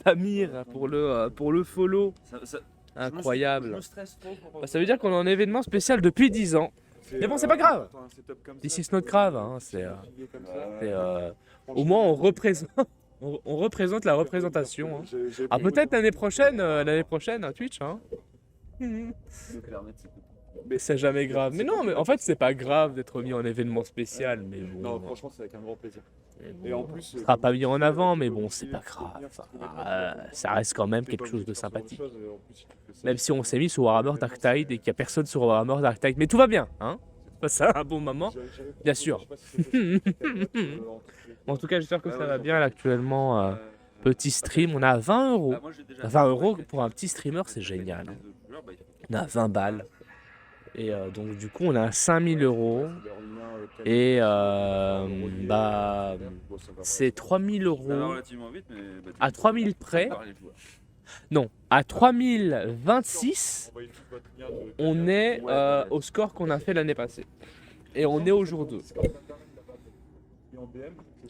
Pamir pour le follow. Incroyable. Je me stresse trop pour... Bah, ça veut dire qu'on est en événement spécial depuis 10 ans. Mais bon, c'est pas grave. Attends, un setup comme This ça, is not grave. Hein. comme ça. Au moins, on représente, on représente la représentation. Hein. Ah, peut-être l'année prochaine, à Twitch. Hein. Mais c'est jamais grave. Mais non, mais en fait, c'est pas grave d'être mis en événement spécial. Mais bon, Non, franchement, c'est avec un grand plaisir. bon, Et en plus, ce sera pas mis en avant, mais bon, c'est pas grave. Ça reste quand même quelque chose de sympathique. Même si on s'est mis sur Warhammer Dark Tide et qu'il n'y a personne sur Warhammer Dark Tide. Mais tout va bien, hein. C'est un bon moment, bien sûr. En tout cas, j'espère que ça va bien là, actuellement. Petit stream, on a 20 euros. 20 euros pour un petit streamer, c'est génial. Hein. On a 20 balles. Et donc du coup on a 5000 euros et bah c'est 3000 euros à 3000 près. Non, à 3026 on est au score qu'on a fait l'année passée. Et on est au jour 2.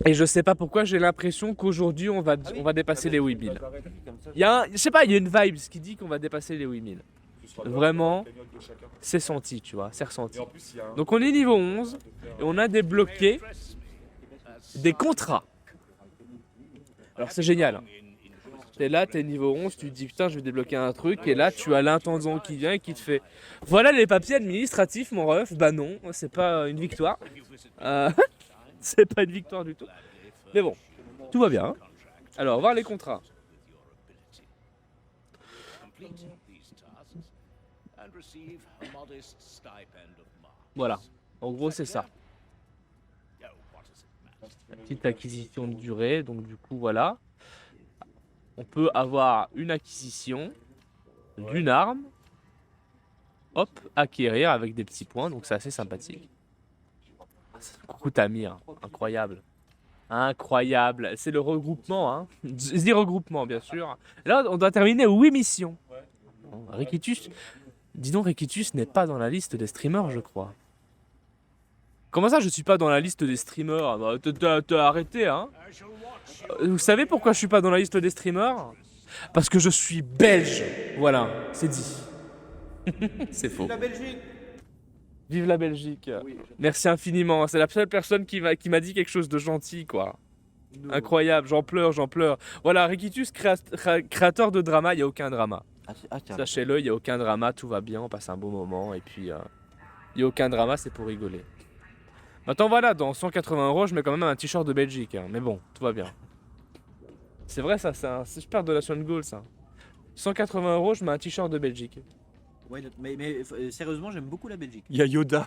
Et je sais pas pourquoi j'ai l'impression qu'aujourd'hui on va dépasser les 8000. Je sais pas, il y a une vibe qui dit qu'on va dépasser les 8000. Vraiment, c'est senti, tu vois, c'est ressenti. Donc on est niveau 11 et on a débloqué des contrats. Alors c'est génial. Hein. T'es là, t'es niveau 11, tu te dis putain je vais débloquer un truc et là tu as l'intendant qui vient et qui te fait voilà les papiers administratifs mon ref. Bah non, c'est pas une victoire. C'est pas une victoire du tout. Mais bon, tout va bien. Hein. Alors, voir les contrats. Voilà, en gros c'est ça. La petite acquisition de durée, donc du coup voilà. On peut avoir une acquisition d'une arme, hop, acquérir avec des petits points, donc c'est assez sympathique. Coucou Tamir, incroyable. Incroyable, c'est le regroupement, hein. 10 regroupements bien sûr. Là on doit terminer 8 missions. Bon, Rikitus, dis donc Rikitus n'est pas dans la liste des streamers je crois. Comment ça je suis pas dans la liste des streamers? Bah, t'as arrêté hein. Vous savez pourquoi je suis pas dans la liste des streamers? Parce que je suis belge. Voilà, c'est dit. C'est faux. La Belgique. Vive la Belgique. Oui, merci infiniment. C'est la seule personne qui m'a dit quelque chose de gentil, quoi. Incroyable, j'en pleure, j'en pleure. Voilà, Rikitus, créateur de drama, il n'y a aucun drama. Sachez-le, il n'y a aucun drama, tout va bien, on passe un bon moment. Et puis, il n'y a aucun drama, c'est pour rigoler. Maintenant, voilà, dans 180 euros, je mets quand même un t-shirt de Belgique. Hein, mais bon, tout va bien. C'est vrai, ça, c'est un super donation de goal, ça. 180 euros, je mets un t-shirt de Belgique. Ouais, mais sérieusement, j'aime beaucoup la Belgique. Il y a Yoda.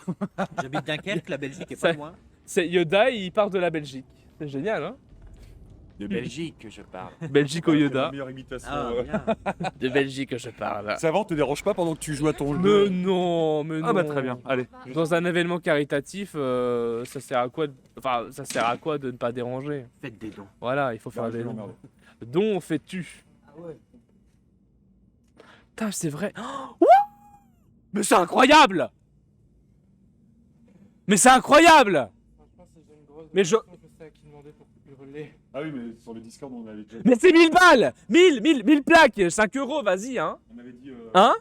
J'habite Dunkerque, la Belgique est pas loin. C'est Yoda, il part de la Belgique. C'est génial, hein? De Belgique que je parle. Belgique au Yoda. La meilleure imitation. Ah, bien. De Belgique que je parle. Ça va, on te dérange pas pendant que tu joues à ton Mais jeu? non, mais non. Ah bah très bien, allez. Dans un événement caritatif, ça sert à quoi ça sert à quoi de ne pas déranger? Faites des dons. Voilà, il faut faire des dons. Dons fais-tu? Ah ouais. Putain, c'est vrai. Oh mais c'est incroyable! Mais c'est incroyable! Mais je... Ah oui, mais sur le Discord, on avait déjà... Mais c'est 1000 balles! 1000 plaques! 5 euros, vas-y, hein! On avait dit... Hein?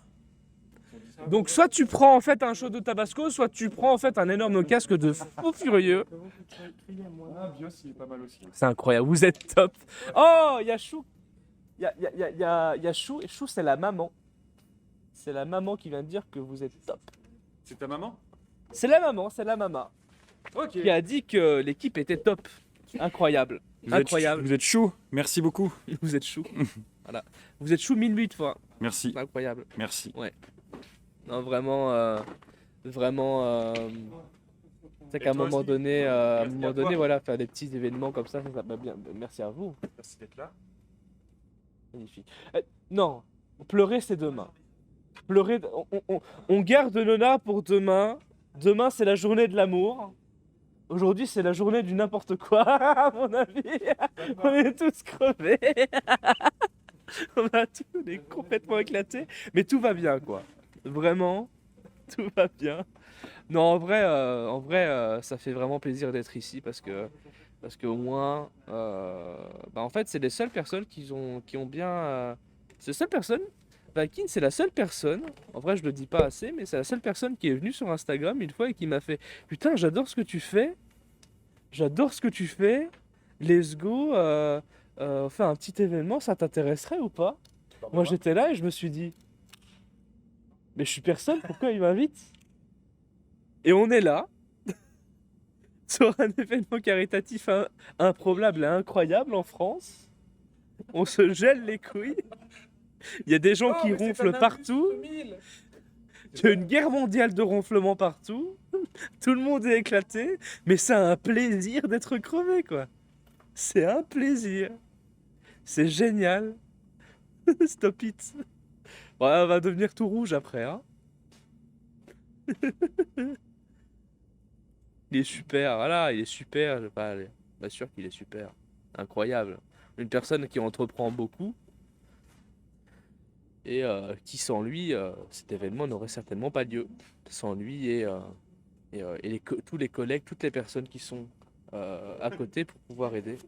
Donc soit tu prends en fait un shot de tabasco, soit tu prends en fait un énorme casque de fou furieux. Ah, Bios, il est pas mal aussi. C'est incroyable, vous êtes top. Oh, il y a Chou. Il y a Chou, et Chou c'est la maman. C'est la maman qui vient de dire que vous êtes top. C'est ta maman? C'est la maman, Ok. qui a dit que l'équipe était top. Incroyable, incroyable. Vous êtes chou, merci beaucoup. Vous êtes Chou. Voilà. Vous êtes Chou 1008 fois. Merci, Incroyable. merci. Non, vraiment, c'est qu'à un moment donné, voilà, faire des petits événements comme ça va bien. Merci à vous. Merci d'être là. Magnifique. Non, pleurer c'est demain. Pleurer, on garde Nona pour demain. Demain c'est la journée de l'amour. Aujourd'hui c'est la journée du n'importe quoi, à mon avis. On est tous crevés. On est complètement éclatés. Mais tout va bien quoi. Vraiment, tout va bien. Non, en vrai, ça fait vraiment plaisir d'être ici parce que Parce qu'au moins, bah en fait, c'est les seules personnes qui ont bien. C'est les seules personnes. Valkyne, c'est la seule personne. En vrai, je le dis pas assez, mais c'est la seule personne qui est venue sur Instagram une fois et qui m'a fait putain, j'adore ce que tu fais. J'adore ce que tu fais. Let's go. On fait un petit événement, ça t'intéresserait ou pas? Moi, j'étais là et je me suis dit, mais je suis personne, pourquoi il m'invite? Et on est là. Sur un événement caritatif improbable et incroyable en France. On se gèle les couilles. Il y a des gens qui ronflent partout. Il y a une guerre mondiale de ronflement partout. Tout le monde est éclaté. Mais c'est un plaisir d'être crevé, quoi. C'est un plaisir. C'est génial. Stop it. Bon, on va devenir tout rouge après, hein. Il est super, voilà, il est super. Je vais pas aller. Bien sûr qu'il est super. Incroyable. Une personne qui entreprend beaucoup et qui sans lui, cet événement n'aurait certainement pas lieu. Sans lui et tous les collègues, toutes les personnes qui sont à côté pour pouvoir aider.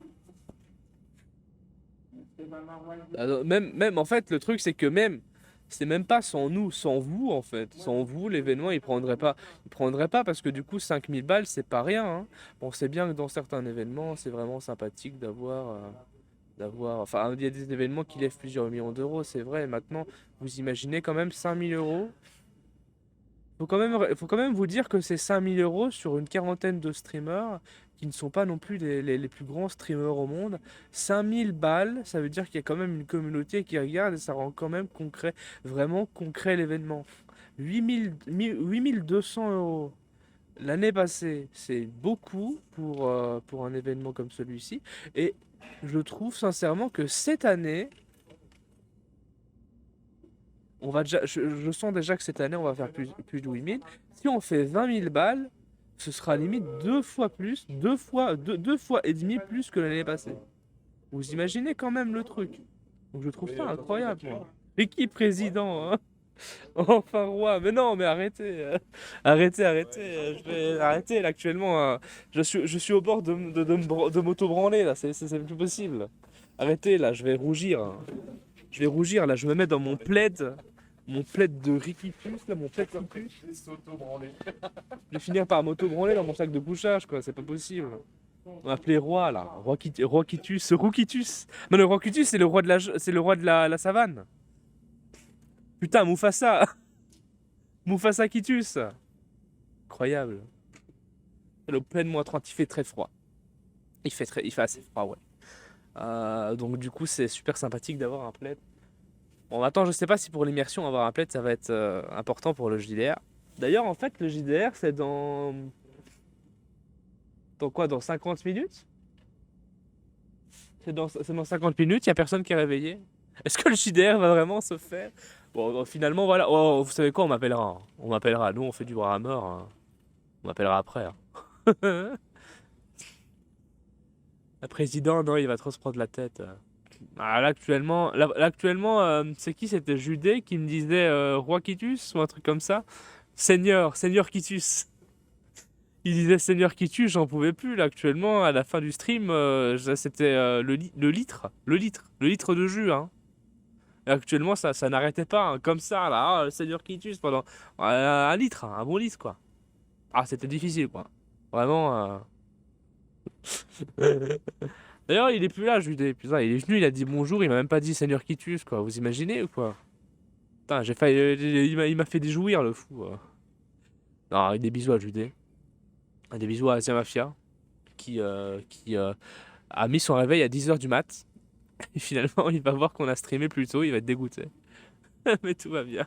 Alors, même en fait, le truc c'est que même, c'est même pas sans nous, sans vous en fait. Sans vous, l'événement il prendrait pas. Il prendrait pas parce que du coup 5000 balles c'est pas rien, hein. Bon, c'est bien que dans certains événements c'est vraiment sympathique d'avoir. Enfin, il y a des événements qui lèvent plusieurs millions d'euros, c'est vrai. Maintenant, vous imaginez quand même 5000 euros. Faut quand même vous dire que c'est 5000 euros sur une quarantaine de streamers qui ne sont pas non plus les plus grands streamers au monde. 5000 balles, ça veut dire qu'il y a quand même une communauté qui regarde et ça rend quand même concret, vraiment concret l'événement. 8200 euros l'année passée, c'est beaucoup pour un événement comme celui-ci. Et je trouve sincèrement que cette année, je sens déjà que cette année, on va faire plus de 8000. Si on fait 20 000 balles, ce sera limite deux fois plus, deux fois et demi plus que l'année passée. Vous imaginez quand même le truc. Donc je trouve ça incroyable, moi. L'équipe président, hein. Enfin roi, mais non, mais arrêtez, arrêtez, arrêtez là actuellement. Je suis au bord de m'auto-branler là, c'est plus possible. Arrêtez là, je vais rougir, hein. Je vais rougir là, je me mets dans mon plaid de Rikitus, là, mon plaid Rikitus. Je vais finir par m'auto-branler dans mon sac de couchage, quoi, c'est pas possible. On va appeler roi là, roi Kitus, Roukitus. Non, le roi Kitus, c'est le roi de la savane. Putain, Mufasa. Mufasa Kitus. Incroyable. Le plein -30, il fait très froid. Il fait assez froid, ouais. Donc du coup, c'est super sympathique d'avoir un plaid. Bon, attends, je sais pas si pour l'immersion, avoir un plaid, ça va être important pour le JDR. D'ailleurs, en fait, le JDR, c'est dans... Dans quoi? Dans 50 minutes? C'est dans 50 minutes, il n'y a personne qui est réveillé. Est-ce que le JDR va vraiment se faire? Bon, finalement, voilà. Oh, vous savez quoi, on m'appellera, hein. On m'appellera. Nous, on fait du Warhammer, hein. On m'appellera après, hein. Le président, non, il va trop se prendre la tête. Ah, là, actuellement, c'est qui? C'était Judée qui me disait Roi Kitus ou un truc comme ça. Seigneur Kitus. Il disait Seigneur Kitus, j'en pouvais plus. Là, actuellement, à la fin du stream, c'était le litre de jus, hein. Et actuellement, ça n'arrêtait pas, hein, comme ça, là, Seigneur Kitus pendant un litre, hein, un bon litre, quoi. Ah, c'était difficile, quoi. Vraiment. D'ailleurs, il est plus là, Judée. Putain, il est venu, il a dit bonjour, il m'a même pas dit Seigneur Kitus, quoi. Vous imaginez ou quoi? Putain, j'ai failli. Il m'a fait déjouir, le fou. Non, des bisous à Judée. Des bisous à Asia Mafia, qui a mis son réveil à 10h du mat. Et finalement, il va voir qu'on a streamé plus tôt, il va être dégoûté. Mais tout va bien.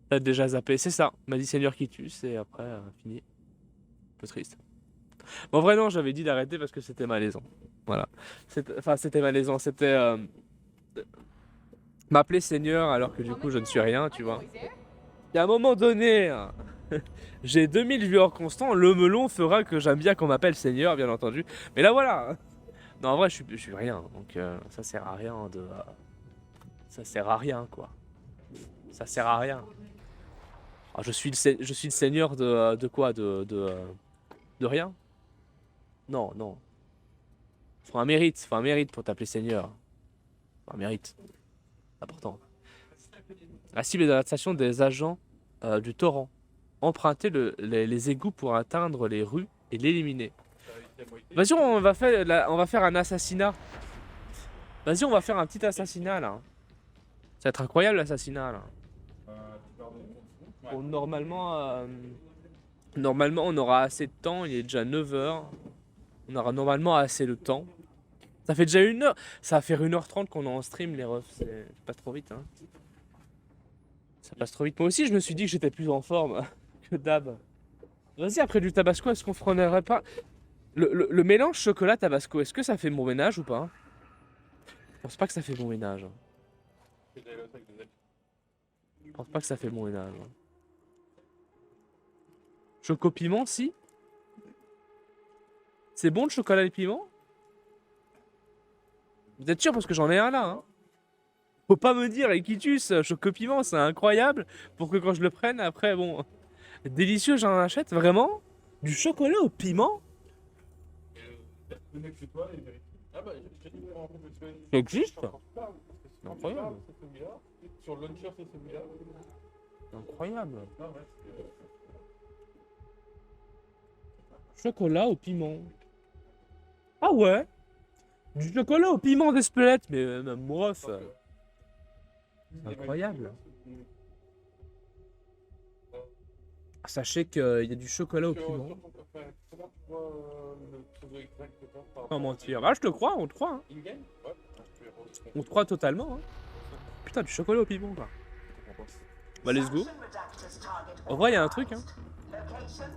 T'as déjà zappé, c'est ça. Il m'a dit Seigneur Kitus, et après, fini. Un peu triste. Bon, en vrai, non, j'avais dit d'arrêter parce que c'était malaisant. Voilà. Enfin, c'était malaisant. C'était m'appeler Seigneur alors que du coup, je ne suis rien, tu vois. Et à un moment donné, hein, j'ai 2000 viewers constants. Le melon fera que j'aime bien qu'on m'appelle Seigneur, bien entendu. Mais là, voilà. Non, en vrai, je suis rien. Donc, ça sert à rien de. Ça sert à rien, quoi. Ça sert à rien. Alors, je suis le seigneur de quoi? De rien. Non, non. Faut un mérite pour t'appeler seigneur. Faut un mérite. Important. La cible est dans la station des agents du torrent. Empruntez les égouts pour atteindre les rues et l'éliminer. Vas-y, on va faire un assassinat. Vas-y, on va faire un petit assassinat là. Ça va être incroyable l'assassinat là. Bon, normalement, on aura assez de temps. Il est déjà 9 h. On aura normalement assez de temps. Ça fait déjà 1 heure. Ça va faire 1h30 qu'on est en stream, les refs. C'est pas trop vite, hein. Ça passe trop vite. Moi aussi, je me suis dit que j'étais plus en forme que d'hab. Vas-y, après du tabasco, est-ce qu'on ferait pas le mélange chocolat-tabasco, est-ce que ça fait bon ménage ou pas? Je pense pas que ça fait bon ménage. Je pense pas que ça fait bon ménage. Choco-piment, si? C'est bon le chocolat et piment? Vous êtes sûr parce que j'en ai un là, hein? Faut pas me dire, Equitus, choco-piment, c'est incroyable pour que quand je le prenne, après, bon... Délicieux, j'en achète, vraiment? Du chocolat au piment? Ça existe? C'est incroyable. Sur le launcher, c'est celui-là. Incroyable. Chocolat au piment. Ah ouais? Du chocolat au piment d'Espelette, mais même moi, c'est incroyable. Sachez qu'il y a du chocolat au piment. Pas mentir. Ah, je te crois, on te croit. Hein. On te croit totalement. Hein. Putain, du chocolat au piment, quoi. Bah, let's go. En vrai, il y a un truc. Hein.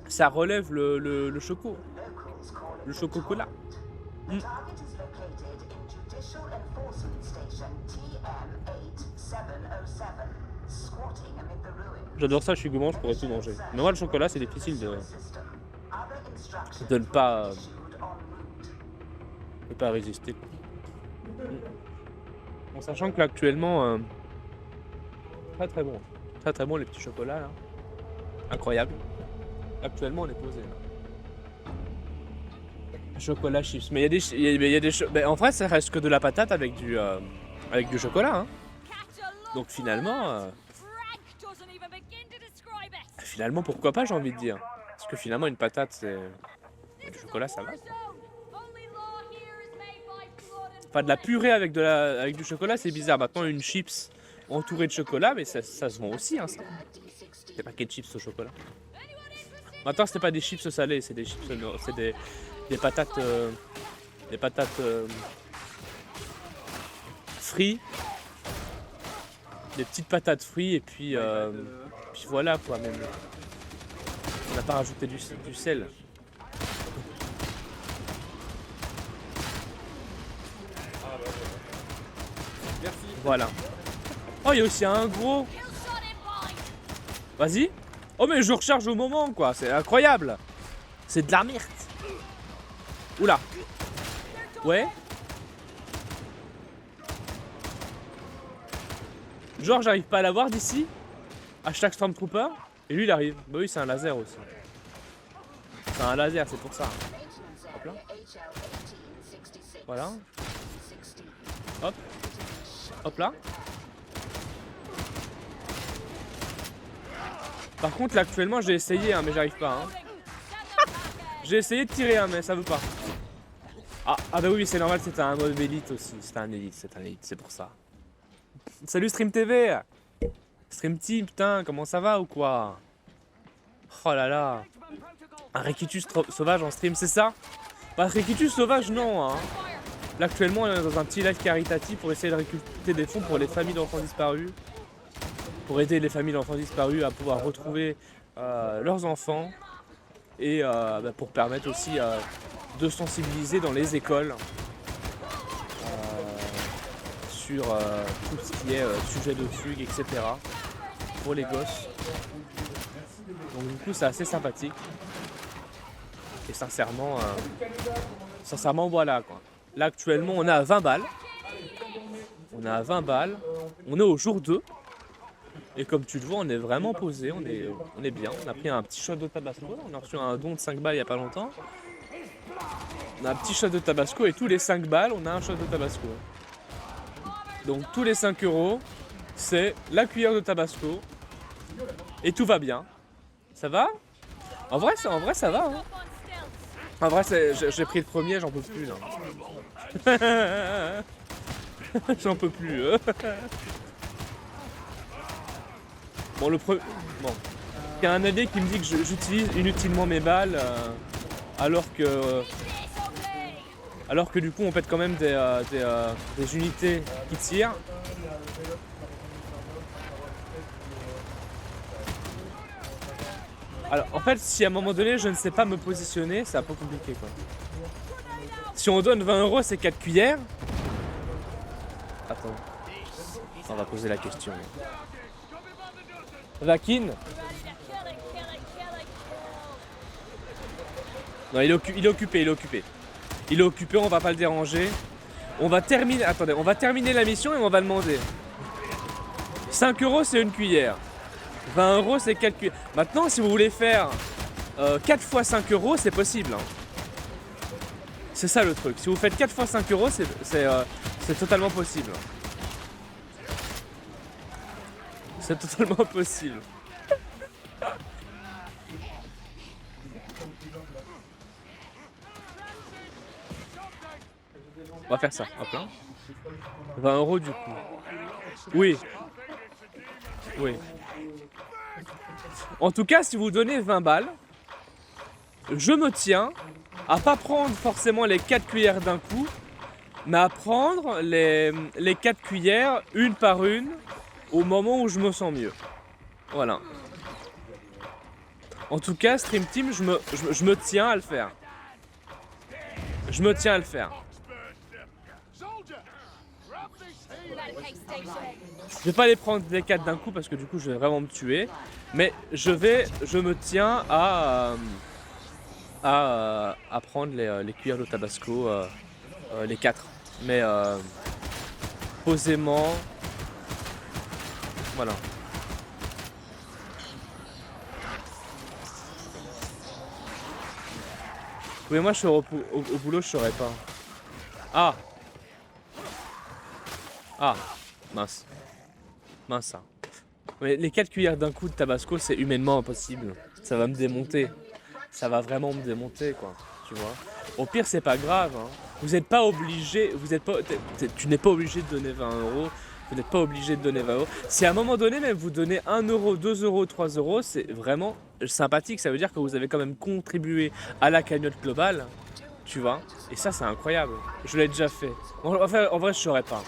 Ça relève le choco. Le choco-cola. Mm. J'adore ça, je suis gourmand, je pourrais tout manger. Mais moi, le chocolat, c'est difficile de ne pas résister. En sachant que là, actuellement, très très bon. Très très bon les petits chocolats là. Incroyable. Actuellement, on est posé là. Chocolat chips. Mais il y a des en vrai, ça reste que de la patate avec du chocolat. Hein. Donc finalement, pourquoi pas, j'ai envie de dire. Parce que finalement, une patate, c'est... Du chocolat, ça va. Pas de la purée avec du chocolat, c'est bizarre. Maintenant, une chips entourée de chocolat, mais ça se vend aussi, hein, ça. Des paquets de chips au chocolat. Maintenant, c'est pas des chips salées, c'est des chips... C'est des patates... des patates... frites. Des petites patates frites, et puis... puis voilà, quoi, même. On n'a pas rajouté du sel. Merci. Voilà. Oh, il y a aussi un gros. Vas-y. Oh, mais je recharge au moment, quoi. C'est incroyable. C'est de la merde. Oula. Ouais. Genre, j'arrive pas à l'avoir d'ici. Hashtag Stormtrooper. Et lui, il arrive. Bah oui, c'est un laser aussi. C'est un laser, c'est pour ça. Hop là. Voilà. Hop. Hop là. Par contre, là, actuellement, j'ai essayé, hein, mais j'arrive pas. Hein. J'ai essayé de tirer, hein, mais ça veut pas. Ah bah oui, c'est normal, c'était un mode élite aussi. C'était un élite, c'est pour ça. Salut Stream TV. Stream Team, putain, comment ça va ou quoi? Oh là là. Un Rekitus sauvage en stream, c'est ça? Bah, Rekitus sauvage, non. Hein. Là, actuellement, on est dans un petit live caritatif pour essayer de récolter des fonds pour les familles d'enfants disparus. Pour aider les familles d'enfants disparus à pouvoir retrouver leurs enfants. Et pour permettre aussi de sensibiliser dans les écoles sur tout ce qui est sujet de fugue, etc. pour les gosses. Donc du coup c'est assez sympathique. Et sincèrement, voilà quoi. Là actuellement on est à 20 balles. On est à 20 balles. On est au jour 2. Et comme tu le vois, on est vraiment posé, on est bien. On a pris un petit shot de tabasco, on a reçu un don de 5 balles il n'y a pas longtemps. On a un petit shot de tabasco et tous les 5 balles, on a un shot de tabasco. Donc tous les 5 euros, c'est la cuillère de tabasco. Et tout va bien. Ça va? En vrai, ça va. Hein. En vrai, j'ai pris le premier, j'en peux plus là. J'en peux plus. Bon, le premier. Bon. Il y a un AD qui me dit que j'utilise inutilement mes balles alors que du coup on pète quand même des unités qui tirent. Alors en fait si à un moment donné je ne sais pas me positionner, c'est un peu compliqué quoi. Si on donne 20 euros c'est 4 cuillères. Attends. On va poser la question. Vakin. Non, il est occupé. Il est occupé, on va pas le déranger. On va terminer. Attendez, on va terminer la mission et on va demander. 5 euros, c'est une cuillère. 20 euros, c'est 4 cuillères. Maintenant, si vous voulez faire 4 fois 5 euros, c'est possible. Hein. C'est ça le truc. Si vous faites 4 fois 5 euros, c'est totalement possible. C'est totalement possible. On va faire ça, hop là. 20 euros du coup. Oui. Oui. En tout cas, si vous donnez 20 balles, je me tiens à pas prendre forcément les 4 cuillères d'un coup, mais à prendre les 4 cuillères une par une au moment où je me sens mieux. Voilà. En tout cas, Stream Team, je me tiens à le faire. Je me tiens à le faire. Je vais pas les prendre les 4 d'un coup parce que du coup je vais vraiment me tuer. Mais je me tiens à prendre les cuillères de tabasco, les 4. Mais posément. Voilà. Oui, moi je suis au boulot, je saurais pas. Ah! Ah! Mince. Mince ça. Mais les 4 cuillères d'un coup de tabasco, c'est humainement impossible. Ça va me démonter. Ça va vraiment me démonter, quoi. Tu vois. Au pire, c'est pas grave. Hein. Vous n'êtes pas obligé. Tu n'es pas obligé de donner 20 euros. Vous n'êtes pas obligé de donner 20 euros. Si à un moment donné, même vous donnez 1 euro, 2 euros, 3 euros, c'est vraiment sympathique. Ça veut dire que vous avez quand même contribué à la cagnotte globale. Tu vois. Et ça, c'est incroyable. Je l'ai déjà fait. Enfin, en vrai, je saurais pas.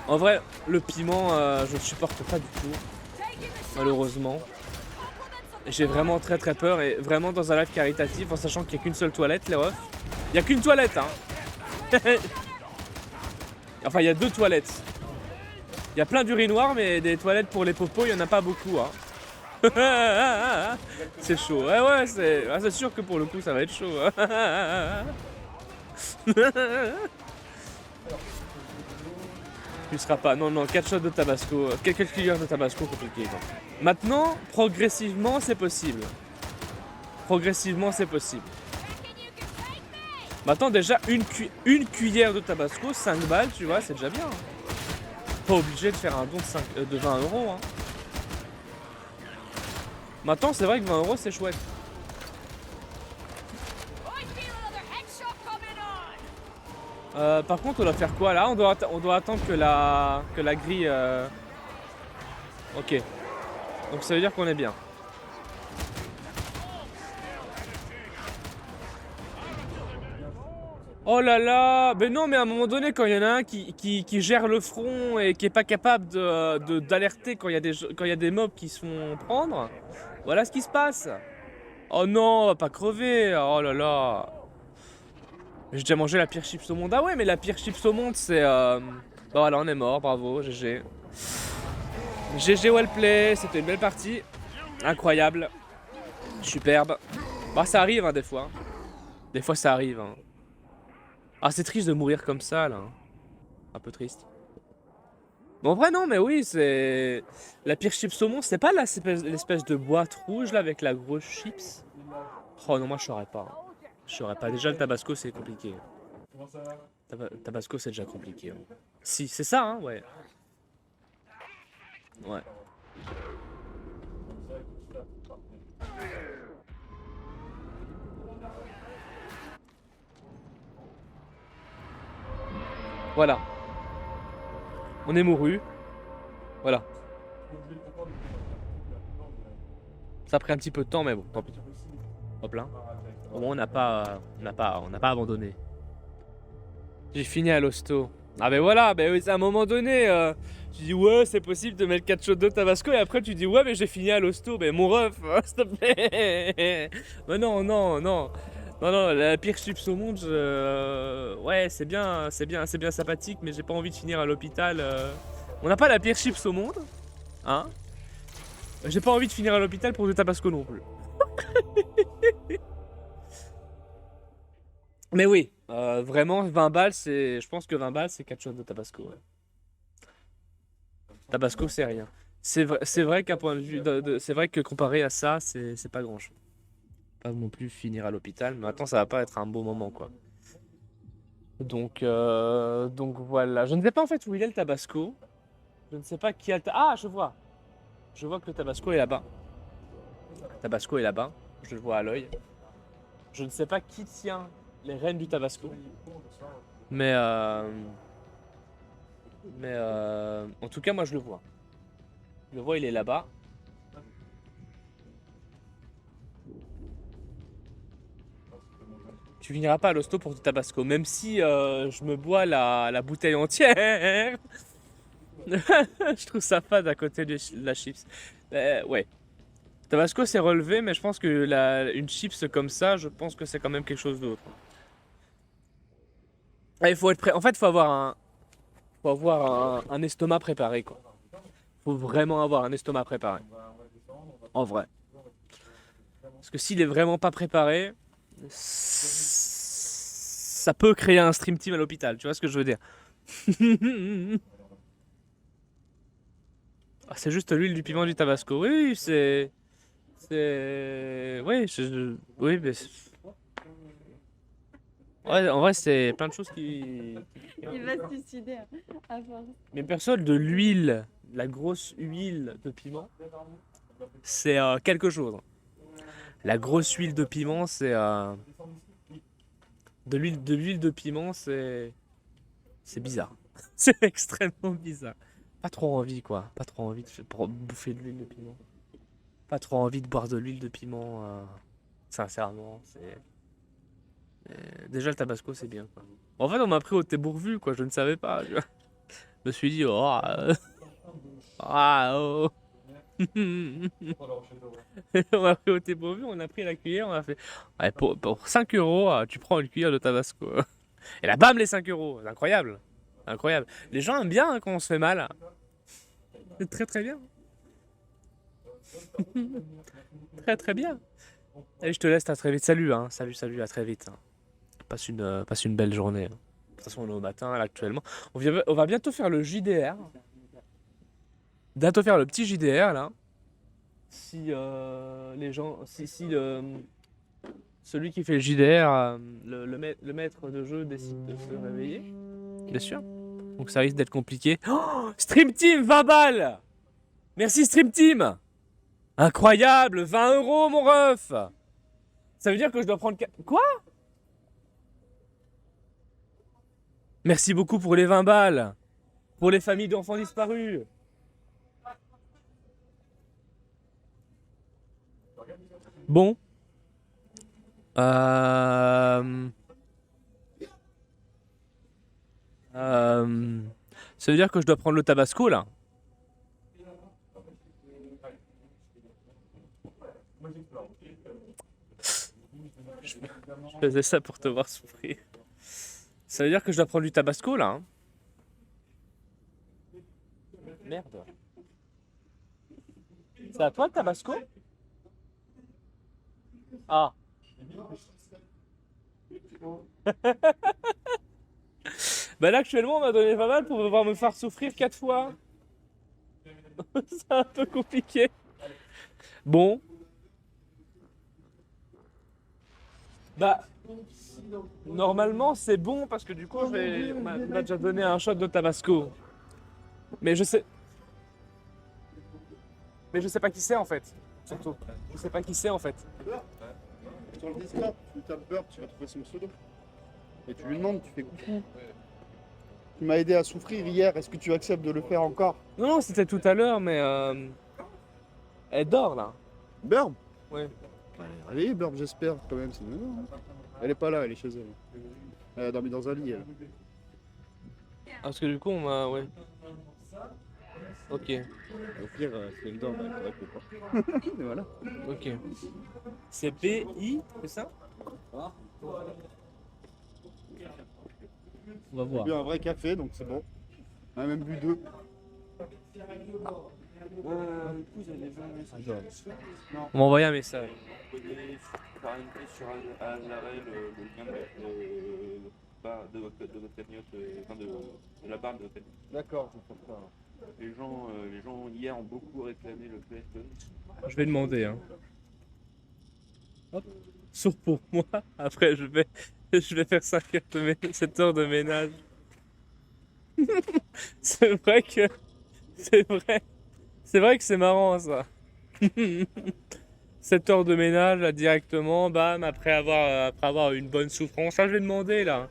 En vrai, le piment, je ne supporte pas du tout, malheureusement. J'ai vraiment très très peur et vraiment dans un live caritatif, en sachant qu'il n'y a qu'une seule toilette, les refs. Il n'y a qu'une toilette, hein. Enfin, il y a 2 toilettes. Il y a plein d'urinoirs, mais des toilettes pour les popos, il n'y en a pas beaucoup, hein. C'est chaud. Ouais, c'est sûr que pour le coup, ça va être chaud. Tu seras pas. Non, 4 shots de tabasco. Quelques cuillères de tabasco, compliqué. Quoi. Maintenant, progressivement, c'est possible. Progressivement, c'est possible. Maintenant, déjà, une cuillère de tabasco, 5 balles, tu vois, c'est déjà bien. Pas obligé de faire un don de 20 euros. Hein. Maintenant, c'est vrai que 20 euros, c'est chouette. Par contre, on doit faire quoi là? On doit attendre que la grille. Ok. Donc ça veut dire qu'on est bien. Oh là là! Ben non, mais à un moment donné, quand il y en a un qui gère le front et qui est pas capable d'alerter quand il y a des mobs qui se font prendre, voilà ce qui se passe. Oh non, on va pas crever. Oh là là. J'ai déjà mangé la pire chips au monde. Ah ouais, mais la pire chips au monde, c'est... Bah voilà, on est mort, bravo, GG. GG Wellplay, c'était une belle partie. Incroyable. Superbe. Bah ça arrive, hein, des fois. Des fois, ça arrive. Hein. Ah, c'est triste de mourir comme ça, là. Un peu triste. Bon, en vrai, non, mais oui, c'est... La pire chips saumon, c'est pas l'espèce de boîte rouge, là, avec la grosse chips? Oh non, moi, je saurais pas. Je saurais pas. Déjà, le tabasco, c'est compliqué. Comment ça va? Tabasco, c'est déjà compliqué. Hein. Si, c'est ça, hein, ouais. Ouais. Voilà. On est mouru. Voilà. Ça a pris un petit peu de temps, mais bon, tant pis. Hop là. Au moins, on n'a pas abandonné. J'ai fini à l'hosto. Ah ben voilà, ben oui, à un moment donné, tu dis ouais, c'est possible de mettre 4 shots de tabasco et après tu dis ouais, mais j'ai fini à l'hosto. Ben mon ref, s'il te plaît. Ben non, non, non. Non, non, la pire chips au monde, ouais, c'est bien sympathique, mais j'ai pas envie de finir à l'hôpital. On n'a pas la pire chips au monde, hein. J'ai pas envie de finir à l'hôpital pour du tabasco non plus. Mais oui, vraiment, 20 balles, je pense que 20 balles, c'est 4 shots de tabasco. Ouais. Tabasco, c'est rien. C'est vrai qu'à point de vue, c'est vrai que comparé à ça, c'est pas grand chose. Pas non plus finir à l'hôpital, mais maintenant, ça va pas être un beau moment, quoi. Donc voilà. Je ne sais pas en fait où il est le tabasco. Je ne sais pas qui a le Ah, je vois. Je vois que le tabasco est là-bas. Tabasco est là-bas. Je le vois à l'œil. Je ne sais pas qui tient les rênes du tabasco. Mais en tout cas, moi je le vois. Je le vois, il est là-bas. Tu finiras pas à l'hosto pour du tabasco, même si je me bois la bouteille entière. Je trouve ça fade à côté de la chips. Ouais. Tabasco c'est relevé, mais je pense que une chips comme ça, je pense que c'est quand même quelque chose d'autre. Il faut être prêt. En fait, faut avoir un estomac préparé, quoi. Faut vraiment avoir un estomac préparé. En vrai. Parce que s'il est vraiment pas préparé, ça peut créer un stream team à l'hôpital. Tu vois ce que je veux dire? Ah, c'est juste l'huile du piment du tabasco. Oui, oui, c'est. Oui, oui, mais. Ouais, en vrai, c'est plein de choses qui. Il va se suicider à force. Mais personne de l'huile, la grosse huile de piment, c'est quelque chose. La grosse huile de piment, c'est. De l'huile de piment, c'est. C'est bizarre. C'est extrêmement bizarre. Pas trop envie, quoi. Pas trop envie de bouffer de l'huile de piment. Pas trop envie de boire de l'huile de piment. Sincèrement, c'est. Déjà, le tabasco, c'est bien, quoi. En fait, on m'a pris au thé Bourvu, quoi. Je ne savais pas. Je me suis dit, oh. Ah, oh. On m'a pris au thé Bourvu, on a pris la cuillère, on a fait. Ouais, pour 5 euros, tu prends une cuillère de tabasco. Et là, bam, les 5 euros. C'est incroyable. Incroyable. Les gens aiment bien hein, quand on se fait mal. C'est très très bien. Très très bien. Allez, je te laisse, à très vite. Salut, hein. Salut, à très vite. Hein. Passe une belle journée. Hein. De toute façon, on est au matin, là, actuellement. On va bientôt faire le JDR. Bientôt faire le petit JDR, là. Si les gens... Si celui qui fait le JDR, le maître de jeu décide de se réveiller. Bien sûr. Donc ça risque d'être compliqué. Oh, Stream Team, 20 balles. Merci Stream Team. Incroyable, 20 euros mon ref. Ça veut dire que je dois prendre... Quoi? Merci beaucoup pour les 20 balles. Pour les familles d'enfants disparus. Bon. Ça veut dire que je dois prendre le tabasco là. Je faisais ça pour te voir souffrir. Ça veut dire que je dois prendre du tabasco là. Hein. Merde. C'est à toi le tabasco? Ah. Bah là actuellement on m'a donné pas mal pour pouvoir me faire souffrir 4 fois. C'est un peu compliqué. Bon. Bah Normalement, c'est bon parce que du coup, on m'a déjà donné un shot de Tabasco. Mais je sais. Mais je sais pas qui c'est en fait. Surtout. Je sais pas qui c'est en fait. Sur le Discord, tu tapes Burp, tu vas trouver son pseudo. Et tu lui demandes, tu fais coucou. Tu m'as aidé à souffrir hier, est-ce que tu acceptes de le faire encore? Non, non, c'était tout à l'heure, mais elle dort là. Burp? Ouais. Allez, Burp, j'espère quand même. Non, hein. Elle est pas là, elle est chez elle. Elle a dormi dans un lit, elle. Ah, parce que du coup, on m'a. Ouais. Ok, Au pire, si elle dort, elle répond pas. Et voilà. ok. C'est BI, c'est ça? On va J'ai voir. bu un vrai café, donc c'est bon. On a même bu 2. On m'a envoyé un message. Sur un arrêt le lien de votre cagnotte, enfin de la barre de votre cagnotte. D'accord, je vais faire ça. Les gens hier ont beaucoup réclamé le fait que. Je vais demander. Hein. Hop. Sauf pour moi. Après, je vais faire 7 heures de ménage. C'est vrai que. C'est vrai que c'est marrant ça. 7 heures de ménage là, directement, bam, après avoir une bonne souffrance. Ça, je vais demander là.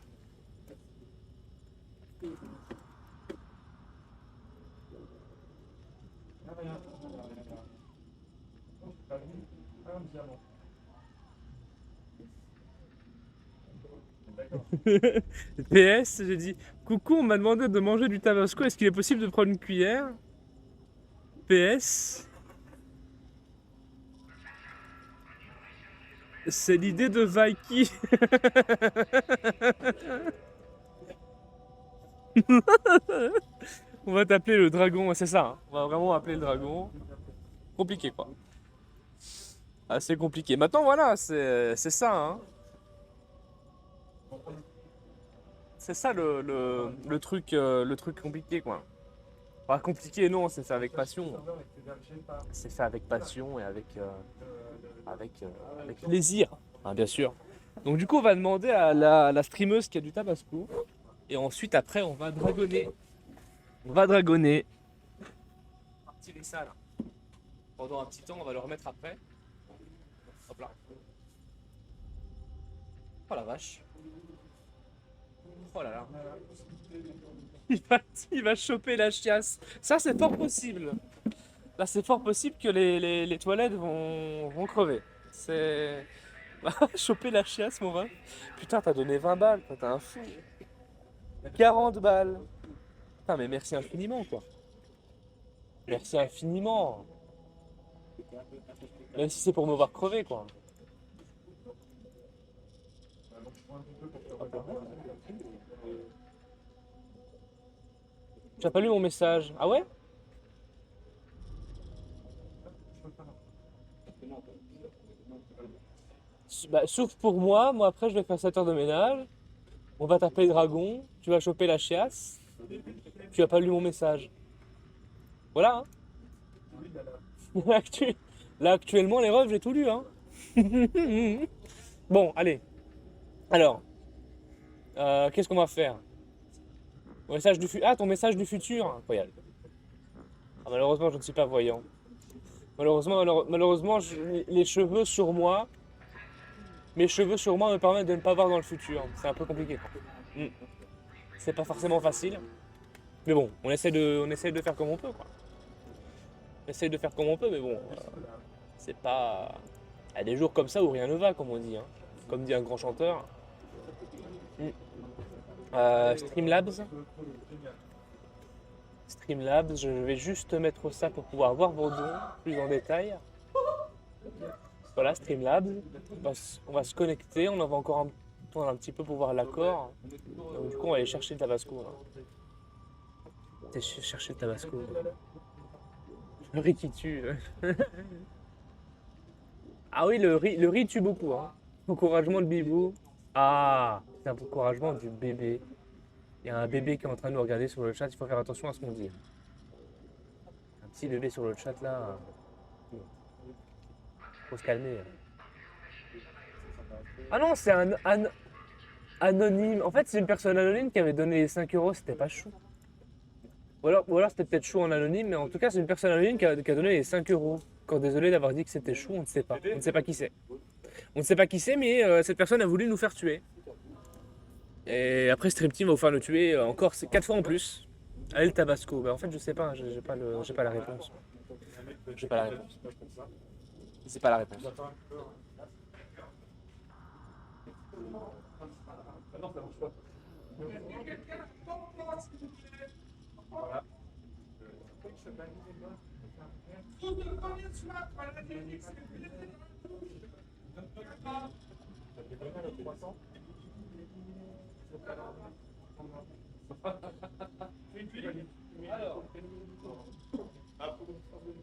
PS, j'ai dit coucou, on m'a demandé de manger du tabasco, est-ce qu'il est possible de prendre une cuillère? PS, c'est l'idée de Vaiki. On va t'appeler le dragon, c'est ça, hein. On va vraiment appeler le dragon. Compliqué quoi. Assez compliqué. Maintenant voilà, c'est ça, hein. C'est ça le truc compliqué quoi. Pas compliqué non, c'est fait avec passion. C'est fait avec passion et avec plaisir, hein, bien sûr. Donc du coup on va demander à la streameuse qui a du tabasco. Et ensuite après on va dragonner. On va dragonner. Tirer ça là. Pendant un petit temps, on va le remettre après. Hop là. Oh la vache. Oh là là. Il va choper la chiasse. Ça, c'est fort possible. Là, c'est fort possible que les toilettes vont crever. C'est. Va choper la chiasse, mon ref. Putain, t'as donné 20 balles, quoi. T'es un fou. 40 balles. Putain, mais merci infiniment, quoi. Merci infiniment. Même si c'est pour me voir crever, quoi. Tu as pas lu mon message? Ah ouais? Bah, sauf pour moi, après je vais faire 7 heures de ménage. On va taper le dragon, tu vas choper la chiasse. Tu as pas lu mon message. Voilà, hein. Là, actuellement, les refs, j'ai tout lu, hein. Bon, allez. Alors, qu'est-ce qu'on va faire? Ah, ton message du futur, incroyable. Ah, malheureusement, je ne suis pas voyant. Malheureusement, les cheveux sur moi, mes cheveux sur moi me permettent de ne pas voir dans le futur. C'est un peu compliqué. C'est pas forcément facile. Mais bon, on essaie de faire comme on peut, quoi. On essaie de faire comme on peut, mais bon, c'est pas... Il y a des jours comme ça où rien ne va, comme on dit, hein. Comme dit un grand chanteur. Streamlabs, je vais juste mettre ça pour pouvoir voir vos dons plus en détail. Voilà, Streamlabs. On va se connecter, on en va encore attendre un petit peu pour voir l'accord. Donc du coup, on va aller chercher le tabasco. Chercher le tabasco. Le riz qui tue. Ah oui, le riz tue beaucoup, hein. Encouragement de Bibou. Ah, c'est un encouragement du bébé. Il y a un bébé qui est en train de nous regarder sur le chat, il faut faire attention à ce qu'on dit. Un petit bébé sur le chat là. Faut se calmer. Ah non, c'est un anonyme. En fait, c'est une personne anonyme qui avait donné les 5 euros, c'était pas Chou. Ou alors c'était peut-être Chou en anonyme, mais en tout cas, c'est une personne anonyme qui a donné les 5 euros. Encore désolé d'avoir dit que c'était Chou, on ne sait pas. On ne sait pas qui c'est. On ne sait pas qui c'est, mais cette personne a voulu nous faire tuer. Et après, Stream Team va vous faire le tuer encore 4 fois en plus. À El Tabasco. Bah, en fait, je sais pas, j'ai pas la réponse. J'ai pas la réponse. C'est pas la réponse.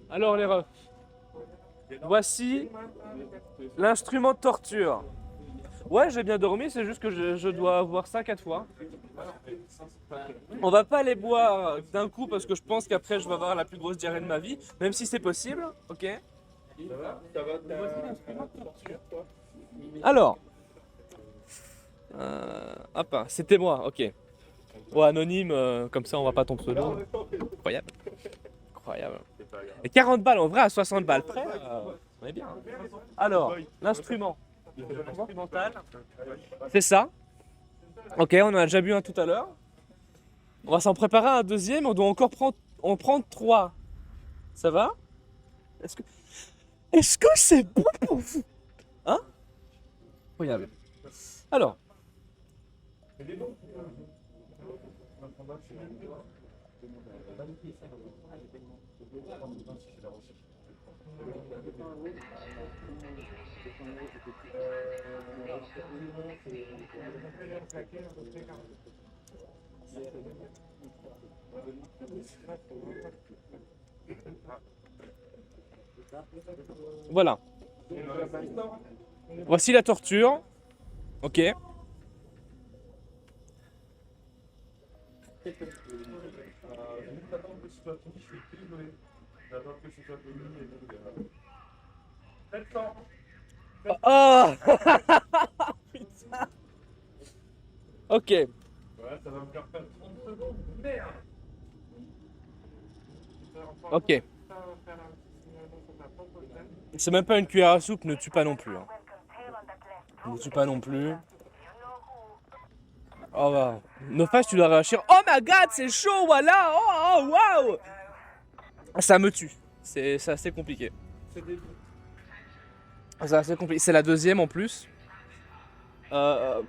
Alors les refs, voici l'instrument de torture. Ouais, j'ai bien dormi, c'est juste que je dois avoir ça 4 fois. On va pas les boire d'un coup parce que je pense qu'après je vais avoir la plus grosse diarrhée de ma vie, même si c'est possible, ok. Alors, hop, c'était moi, ok. Ouais, anonyme, comme ça on va pas ton pseudo. Incroyable. Incroyable. Et 40 balles en vrai à 60 balles près, on est bien. Alors, l'instrument. Instrumental. C'est ça. Ok, on en a déjà bu un tout à l'heure. On va s'en préparer un deuxième, on doit encore prendre 3. Ça va? Est-ce que c'est bon pour vous? Hein? Incroyable. Alors. Voilà. Voici la torture. Ok. Oh putain. Ok. Ok. C'est même pas une cuillère à soupe, ne tue pas non plus. Hein. Ne tue pas non plus. Oh bah. Nofage, tu dois réagir. Oh my god, c'est chaud, voilà. Oh waouh. Ça me tue. C'est assez compliqué. C'est assez compliqué. C'est la deuxième en plus. Oh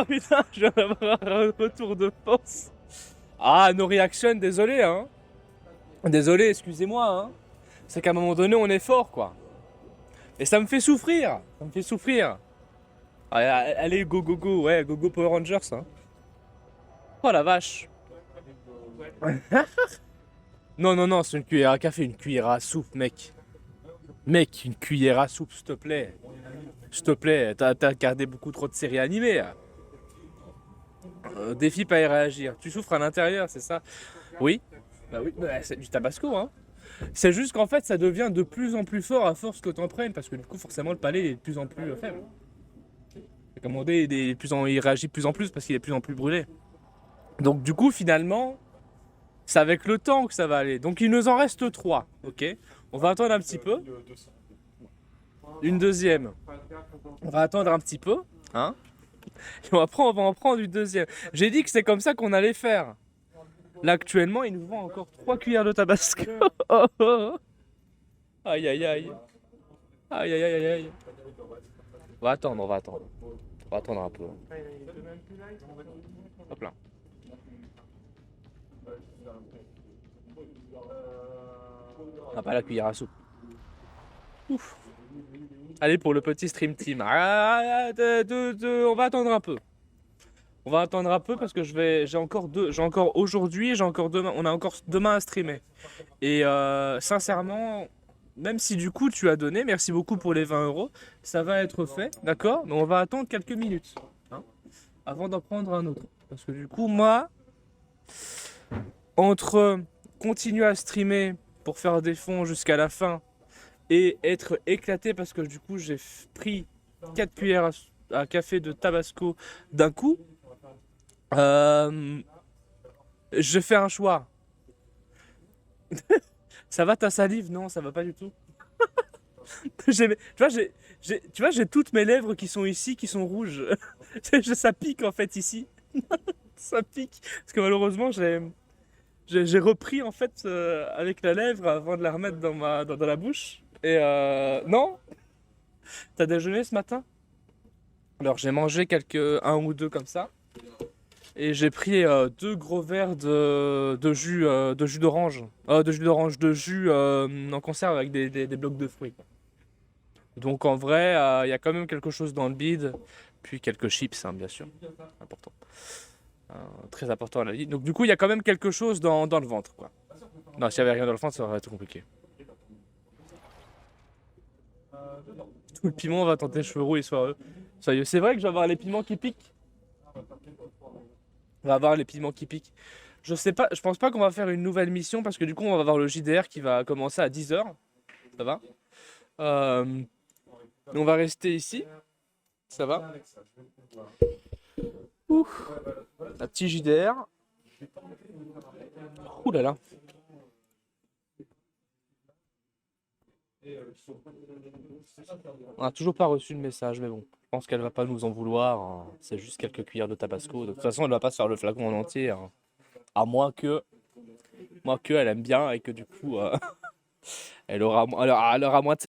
putain, je viens d'avoir un retour de force. Ah, no reaction, désolé hein. Désolé, excusez-moi hein. C'est qu'à un moment donné, on est fort quoi. Et ça me fait souffrir. Ça me fait souffrir. Allez, go, go, go. Ouais, go, go Power Rangers hein. Oh la vache. Non, non, non, c'est une cuillère à café, une cuillère à soupe, mec. Mec, une cuillère à soupe, s'il te plaît. S'il te plaît, t'as regardé beaucoup trop de séries animées. Défi pas y réagir. Tu souffres à l'intérieur, c'est ça? Oui. Bah oui, bah, c'est du tabasco, hein. C'est juste qu'en fait, ça devient de plus en plus fort à force que t'en prennes, parce que du coup, forcément, le palais est de plus en plus faible. Comme on dit, il réagit de plus en plus parce qu'il est de plus en plus brûlé. Donc du coup, finalement, c'est avec le temps que ça va aller. Donc il nous en reste 3, ok? On va attendre un petit peu. Une deuxième. On va attendre un petit peu, hein? Et après, on va en prendre une deuxième. J'ai dit que c'est comme ça qu'on allait faire. Là, actuellement, il nous vend encore 3 cuillères de tabasco. Oh, oh, oh. Aïe, aïe, aïe. Aïe, aïe, aïe, aïe. On va attendre, on va attendre. On va attendre un peu. Hop là. On n'a pas la cuillère à soupe. Ouf. Allez pour le petit stream team. On va attendre un peu. On va attendre un peu parce que j'ai encore aujourd'hui, j'ai encore demain, on a encore demain à streamer. Et sincèrement, même si du coup tu as donné, merci beaucoup pour les 20 €, ça va être fait, d'accord? Mais on va attendre quelques minutes hein, avant d'en prendre un autre. Parce que du coup, moi, entre continuer à streamer pour faire des fonds jusqu'à la fin et être éclaté parce que du coup j'ai pris 4 cuillères un café de Tabasco d'un coup, je fais un choix. Ça va ta salive? Non, ça va pas du tout. Tu vois, j'ai toutes mes lèvres qui sont ici, qui sont rouges. Ça pique en fait ici. Ça pique. Parce que malheureusement, j'ai repris en fait avec la lèvre avant de la remettre dans la bouche. Et non? T'as déjeuné ce matin? Alors j'ai mangé un ou deux comme ça. Et j'ai pris 2 gros verres de jus d'orange. De jus en conserve avec des blocs de fruits. Donc en vrai, il y a quand même quelque chose dans le bide. Puis quelques chips, hein, bien sûr. Important. Très important à la vie. Donc du coup, il y a quand même quelque chose dans le ventre, quoi. Non, s'il n'y avait rien dans le ventre, ça aurait été compliqué. Tout le piment va tenter cheveux roux et soireux. Sérieux, c'est vrai que je vais avoir les piments qui piquent. On va avoir les piments qui piquent. Je sais pas, je pense pas qu'on va faire une nouvelle mission parce que du coup, on va avoir le JDR qui va commencer à 10h. Ça va? On va rester ici. Ça va? Ouh. Un petit JDR. Ouh là là. On n'a toujours pas reçu le message, mais bon, je pense qu'elle va pas nous en vouloir, hein. C'est juste quelques cuillères de tabasco. De toute façon, elle va pas se faire le flacon en entier, hein. À moins que elle aime bien et que du coup, elle aura moins de